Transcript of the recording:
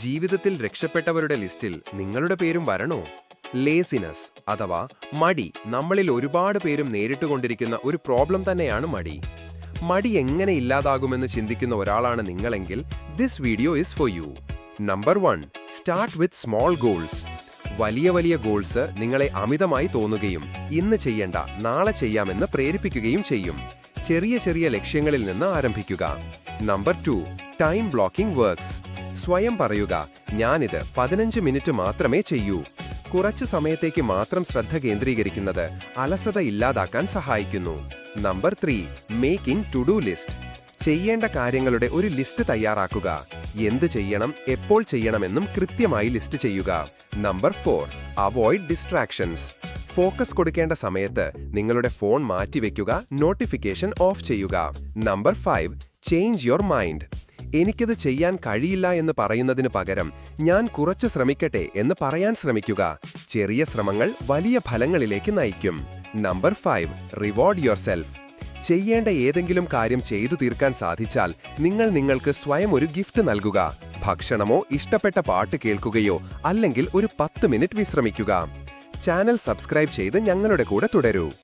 ജീവിതത്തിൽ രക്ഷപ്പെട്ടവരുടെ ലിസ്റ്റിൽ നിങ്ങളുടെ പേരും വരണോ? ലേസിനസ് അഥവാ മടി നമ്മളിൽ ഒരുപാട് പേരും നേരിട്ടുകൊണ്ടിരിക്കുന്ന ഒരു പ്രോബ്ലം തന്നെയാണ് മടി. മടി എങ്ങനെ ഇല്ലാതാകുമെന്ന് ചിന്തിക്കുന്ന ഒരാളാണ് നിങ്ങളെങ്കിൽ this video is for you. Number 1, start with small goals. വലിയ വലിയ ഗോൾസ് നിങ്ങളെ അമിതമായി തോന്നുകയും ഇന്ന് ചെയ്യേണ്ട നാളെ ചെയ്യാമെന്ന് പ്രേരിപ്പിക്കുകയും ചെയ്യും. ചെറിയ ചെറിയ ലക്ഷ്യങ്ങളിൽ നിന്ന് ആരംഭിക്കുക. Number 2, time blocking works. സ്വയം പറയുക, ഞാനിത് 15 മിനിറ്റ് മാത്രമേ ചെയ്യൂ. കുറച്ച് സമയത്തേക്ക് മാത്രം ശ്രദ്ധ കേന്ദ്രീകരിക്കുന്നത് അലസത ഇല്ലാതാക്കാൻ സഹായിക്കുന്നു. Number 3, making to do list. ചെയ്യേണ്ട കാര്യങ്ങളുടെ ഒരു ലിസ്റ്റ് തയ്യാറാക്കുക. എന്ത് ചെയ്യണം, എപ്പോൾ ചെയ്യണമെന്നും കൃത്യമായി ലിസ്റ്റ് ചെയ്യുക. Number 4, avoid distractions. ഫോക്കസ് കൊടുക്കേണ്ട സമയത്ത് നിങ്ങളുടെ ഫോൺ മാറ്റിവെക്കുക, നോട്ടിഫിക്കേഷൻ ഓഫ് ചെയ്യുക. Number 5, change your mind. എനിക്കത് ചെയ്യാൻ കഴിയില്ല എന്ന് പറയുന്നതിന് പകരം ഞാൻ കുറച്ച് ശ്രമിക്കട്ടെ എന്ന് പറയാൻ ശ്രമിക്കുക. ചെറിയ ശ്രമങ്ങൾ വലിയ ഫലങ്ങളിലേക്ക് നയിക്കും. Number 5, reward your self. ചെയ്യേണ്ട ഏതെങ്കിലും കാര്യം ചെയ്തു തീർക്കാൻ സാധിച്ചാൽ നിങ്ങൾ നിങ്ങൾക്ക് സ്വയം ഒരു ഗിഫ്റ്റ് നൽകുക. ഭക്ഷണമോ ഇഷ്ടപ്പെട്ട പാട്ട് കേൾക്കുകയോ അല്ലെങ്കിൽ ഒരു 10 മിനിറ്റ് വിശ്രമിക്കുക. ചാനൽ സബ്സ്ക്രൈബ് ചെയ്ത് ഞങ്ങളുടെ കൂടെ തുടരൂ.